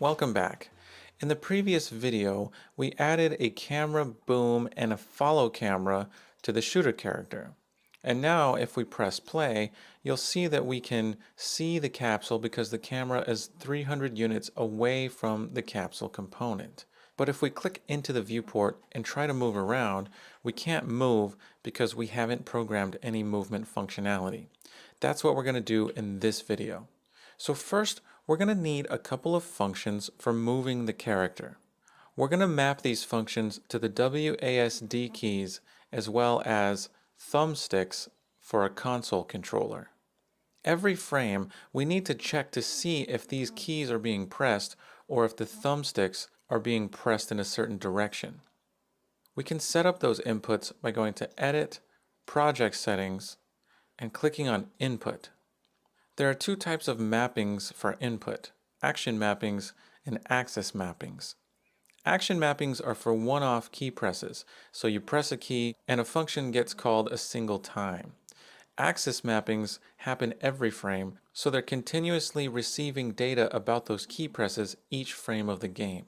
Welcome back. In the previous video, we added a camera, boom, and a follow camera to the shooter character. And now if we press play, you'll see that we can see the capsule because the camera is 300 units away from the capsule component. But if we click into the viewport and try to move around, we can't move because we haven't programmed any movement functionality. That's what we're going to do in this video. So first, we're going to need a couple of functions for moving the character. We're going to map these functions to the WASD keys as well as thumbsticks for a console controller. Every frame, we need to check to see if these keys are being pressed or if the thumbsticks are being pressed in a certain direction. We can set up those inputs by going to Edit, Project Settings, and clicking on Input. There are two types of mappings for input: action mappings and axis mappings. Action mappings are for one-off key presses, so you press a key and a function gets called a single time. Axis mappings happen every frame, so they're continuously receiving data about those key presses each frame of the game.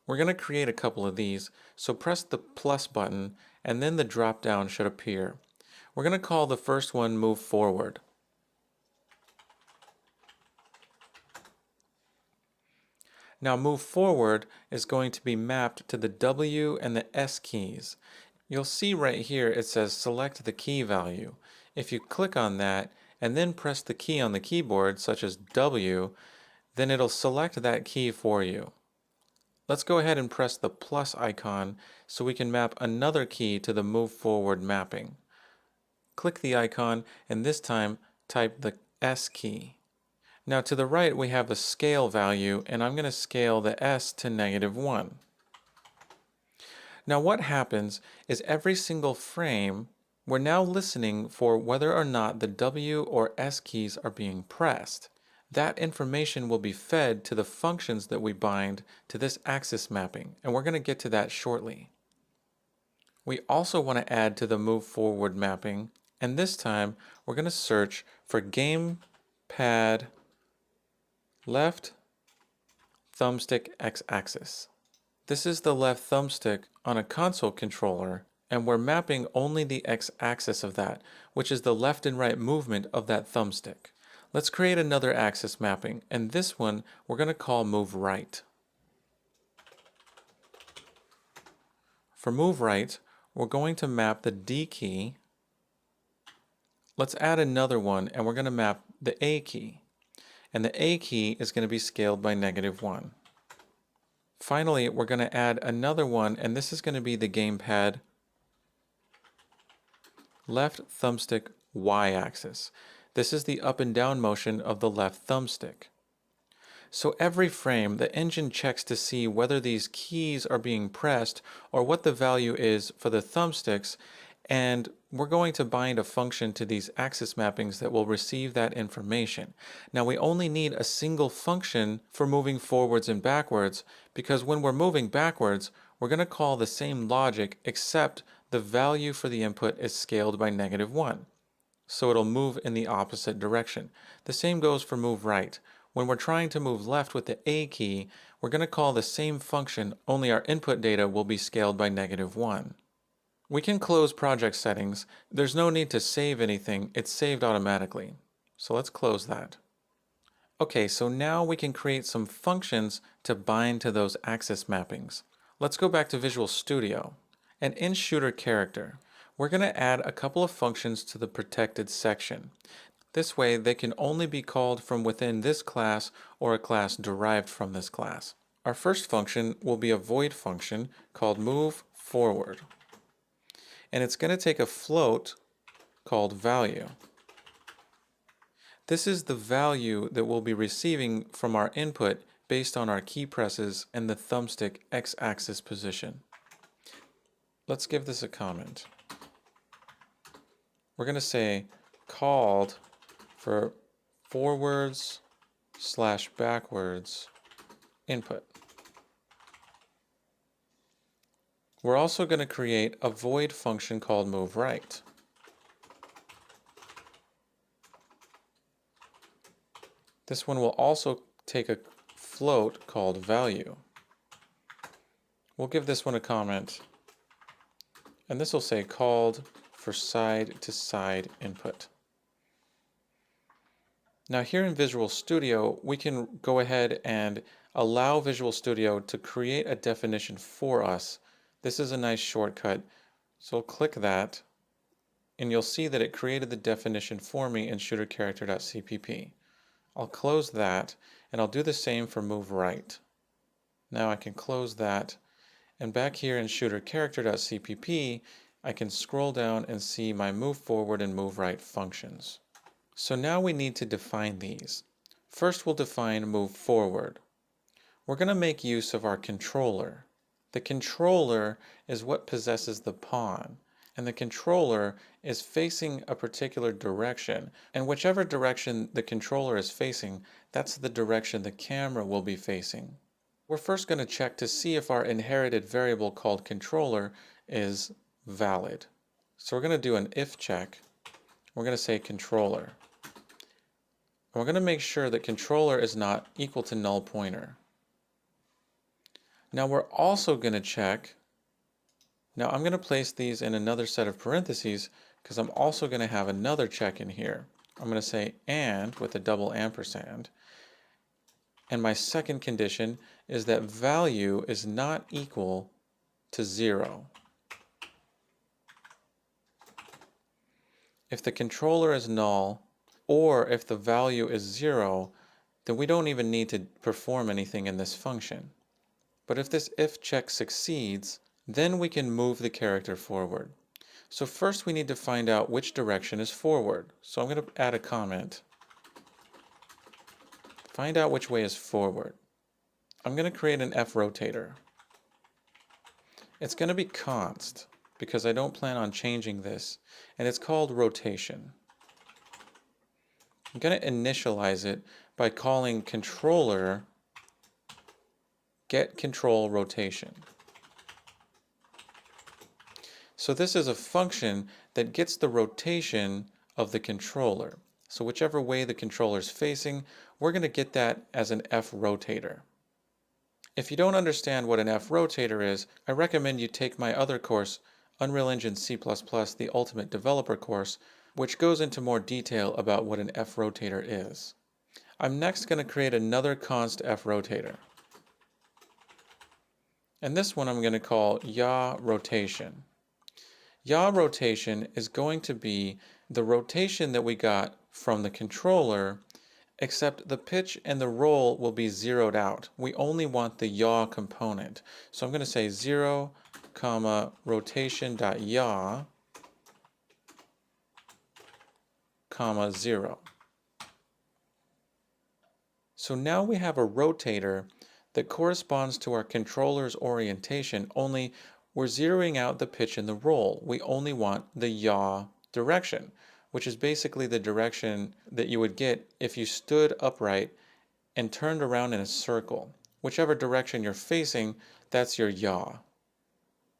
We're going to create a couple of these, so press the plus button and then the drop down should appear. We're going to call the first one Move Forward. Now Move Forward is going to be mapped to the W and the S keys. You'll see right here it says select the key value. If you click on that and then press the key on the keyboard, such as W, then it'll select that key for you. Let's go ahead and press the plus icon so we can map another key to the Move Forward mapping. Click the icon and this time type the S key. Now to the right we have the scale value, and I'm going to scale the S to -1. Now what happens is every single frame we're now listening for whether or not the W or S keys are being pressed. That information will be fed to the functions that we bind to this axis mapping, and we're going to get to that shortly. We also want to add to the Move Forward mapping, and this time we're going to search for gamepad left thumbstick x-axis. This is the left thumbstick on a console controller, and we're mapping only the x-axis of that, which is the left and right movement of that thumbstick. Let's create another axis mapping, and this one we're going to call Move Right. For Move Right, we're going to map the D key. Let's add another one, and we're going to map the A key. And the A key is going to be scaled by -1. Finally, we're going to add another one, and this is going to be the gamepad left thumbstick y-axis. This is the up and down motion of the left thumbstick. So every frame, the engine checks to see whether these keys are being pressed or what the value is for the thumbsticks, and we're going to bind a function to these axis mappings that will receive that information. Now we only need a single function for moving forwards and backwards, because when we're moving backwards, we're going to call the same logic except the value for the input is scaled by -1. So it'll move in the opposite direction. The same goes for Move Right. When we're trying to move left with the A key, we're going to call the same function, only our input data will be scaled by -1. We can close project settings. There's no need to save anything, it's saved automatically. So let's close that. Okay, so now we can create some functions to bind to those axis mappings. Let's go back to Visual Studio. And in Shooter Character, we're going to add a couple of functions to the protected section. This way they can only be called from within this class or a class derived from this class. Our first function will be a void function called Move Forward. And it's going to take a float called value. This is the value that we'll be receiving from our input based on our key presses and the thumbstick x-axis position. Let's give this a comment. We're going to say called for forwards/backwards input. We're also going to create a void function called Move Right. This one will also take a float called value. We'll give this one a comment, and this will say called for side-to-side input. Now here in Visual Studio, we can go ahead and allow Visual Studio to create a definition for us. This is a nice shortcut, so I'll click that, and you'll see that it created the definition for me in shootercharacter.cpp. I'll close that, and I'll do the same for move right. Now I can close that, and back here in shootercharacter.cpp, I can scroll down and see my move forward and move right functions. So now we need to define these. First, we'll define move forward. We're going to make use of our controller. The controller is what possesses the pawn, and the controller is facing a particular direction, and whichever direction the controller is facing, that's the direction the camera will be facing. We're first going to check to see if our inherited variable called controller is valid. So we're going to do an if check. We're going to say controller. And we're going to make sure that controller is not equal to null pointer. Now we're also going to check, now I'm going to place these in another set of parentheses because I'm also going to have another check in here. I'm going to say and with a double ampersand. And my second condition is that value is not equal to 0. If the controller is null, or if the value is 0, then we don't even need to perform anything in this function. But if this if check succeeds, then we can move the character forward. So first we need to find out which direction is forward. So I'm going to add a comment. Find out which way is forward. I'm going to create an F rotator. It's going to be const because I don't plan on changing this, and it's called rotation. I'm going to initialize it by calling controller getControlRotation. So this is a function that gets the rotation of the controller. So whichever way the controller is facing, we're going to get that as an F rotator. If you don't understand what an F rotator is, I recommend you take my other course, Unreal Engine C++, the Ultimate Developer course, which goes into more detail about what an F rotator is. I'm next going to create another const F rotator. And this one I'm going to call yaw rotation. Yaw rotation is going to be the rotation that we got from the controller, except the pitch and the roll will be zeroed out. We only want the yaw component. So I'm going to say 0, rotation.yaw, 0. So now we have a rotator that corresponds to our controller's orientation, only we're zeroing out the pitch and the roll. We only want the yaw direction, which is basically the direction that you would get if you stood upright and turned around in a circle. Whichever direction you're facing, that's your yaw.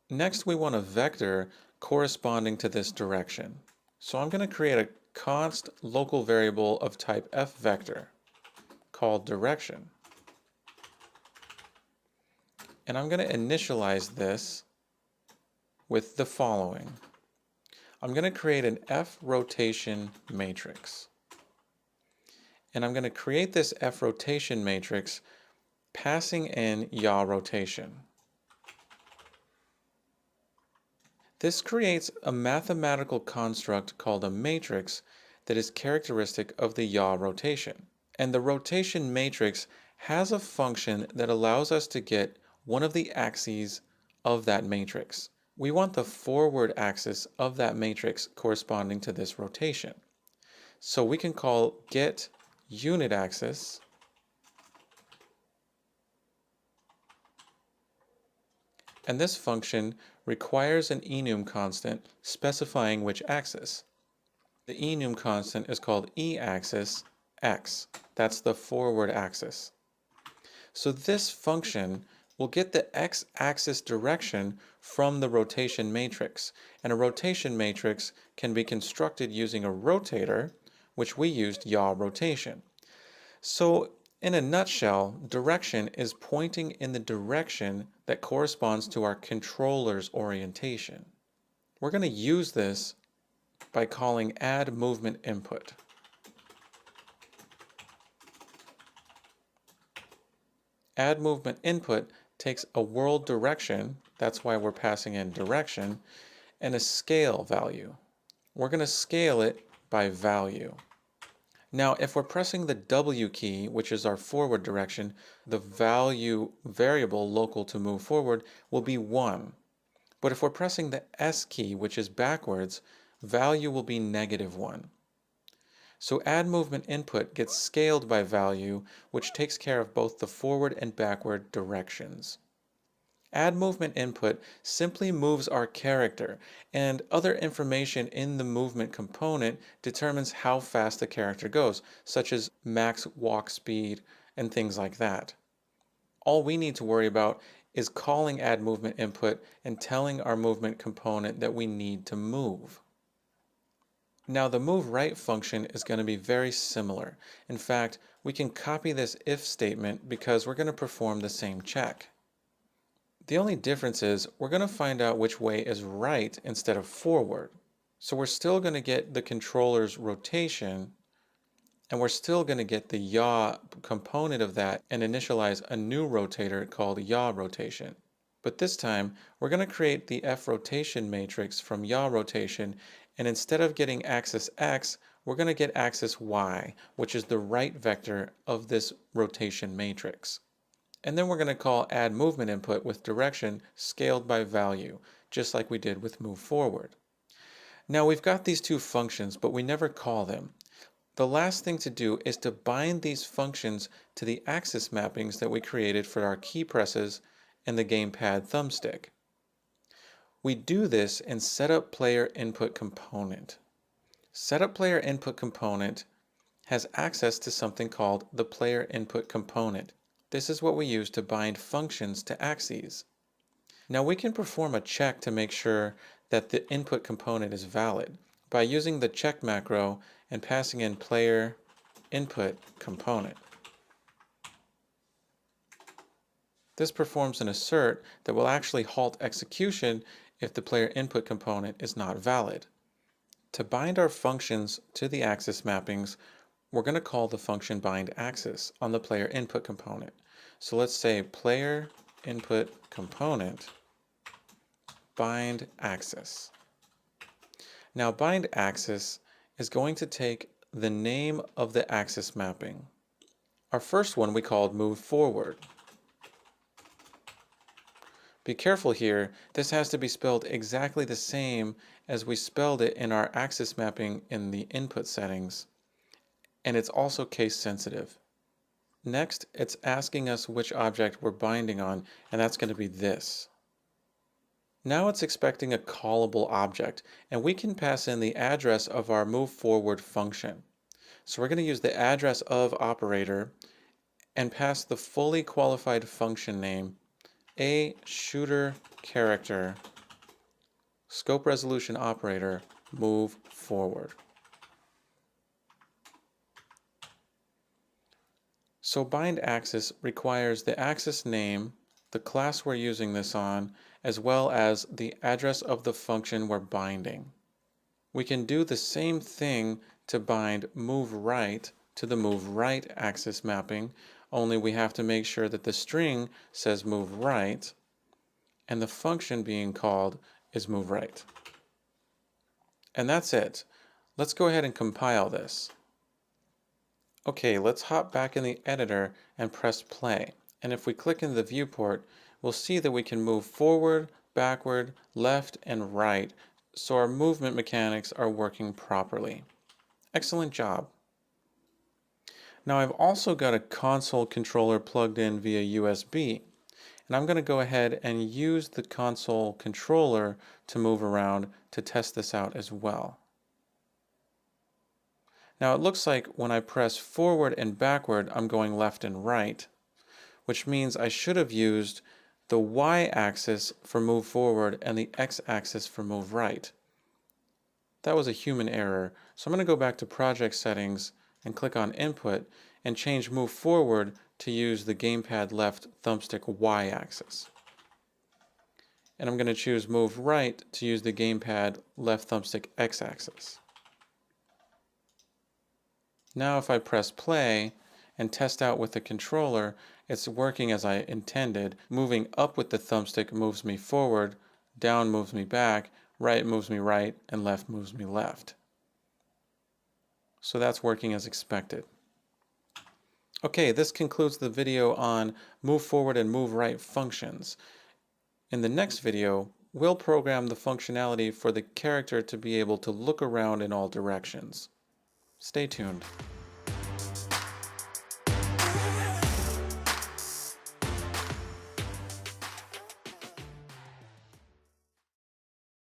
Next, we want a vector corresponding to this direction. So I'm going to create a const local variable of type fVector called direction. And I'm going to initialize this with the following. I'm going to create an F rotation matrix. And I'm going to create this F rotation matrix passing in yaw rotation. This creates a mathematical construct called a matrix that is characteristic of the yaw rotation. And the rotation matrix has a function that allows us to get one of the axes of that matrix. We want the forward axis of that matrix corresponding to this rotation. So we can call getUnitAxis and this function requires an enum constant specifying which axis. The enum constant is called eAxis x. That's the forward axis. So this function will get the x-axis direction from the rotation matrix. And a rotation matrix can be constructed using a rotator, which we used yaw rotation. So In a nutshell, direction is pointing in the direction that corresponds to our controller's orientation. We're going to use this by calling add movement input. Add movement input takes a world direction, that's why we're passing in direction, and a scale value. We're going to scale it by value. Now, if we're pressing the W key, which is our forward direction, the value variable local to move forward will be 1. But if we're pressing the S key, which is backwards, value will be -1. So add movement input gets scaled by value, which takes care of both the forward and backward directions. Add movement input simply moves our character, and other information in the movement component determines how fast the character goes, such as max walk speed and things like that. All we need to worry about is calling add movement input and telling our movement component that we need to move. Now the move right function is going to be very similar. In fact, we can copy this if statement because we're going to perform the same check. The only difference is we're going to find out which way is right instead of forward. So we're still going to get the controller's rotation, and we're still going to get the yaw component of that and initialize a new rotator called yaw rotation. But this time, we're going to create the F rotation matrix from yaw rotation, and instead of getting axis X, we're going to get axis Y, which is the right vector of this rotation matrix. And then we're going to call add movement input with direction scaled by value, just like we did with move forward. Now we've got these two functions, but we never call them. The last thing to do is to bind these functions to the axis mappings that we created for our key presses and the gamepad thumbstick. We do this in setup player input component. Setup player input component has access to something called the player input component. This is what we use to bind functions to axes. Now we can perform a check to make sure that the input component is valid by using the check macro and passing in player input component. This performs an assert that will actually halt execution if the player input component is not valid. To bind our functions to the axis mappings, we're going to call the function bind axis on the player input component. So let's say player input component bind axis. Now bind axis is going to take the name of the axis mapping. Our first one we called move forward. Be careful here, this has to be spelled exactly the same as we spelled it in our axis mapping in the input settings. And it's also case sensitive. Next, it's asking us which object we're binding on, and that's going to be this. Now it's expecting a callable object, and we can pass in the address of our move forward function. So we're going to use the address of operator and pass the fully qualified function name, a shooter character, scope resolution operator, move forward. So bind axis requires the axis name, the class we're using this on, as well as the address of the function we're binding. We can do the same thing to bind move right to the move right axis mapping, only we have to make sure that the string says move right and the function being called is move right. And that's it. Let's go ahead and compile this. Okay, let's hop back in the editor and press play. And if we click in the viewport, we'll see that we can move forward, backward, left, and right, so our movement mechanics are working properly. Excellent job. Now I've also got a console controller plugged in via USB, and I'm going to go ahead and use the console controller to move around to test this out as well. Now it looks like when I press forward and backward, I'm going left and right, which means I should have used the y-axis for move forward and the x-axis for move right. That was a human error, so I'm going to go back to project settings and click on input, and change move forward to use the gamepad left thumbstick Y-axis. And I'm going to choose move right to use the gamepad left thumbstick X-axis. Now if I press play and test out with the controller, it's working as I intended. Moving up with the thumbstick moves me forward, down moves me back, right moves me right, and left moves me left. So that's working as expected. Okay, this concludes the video on move forward and move right functions. In the next video, we'll program the functionality for the character to be able to look around in all directions. Stay tuned.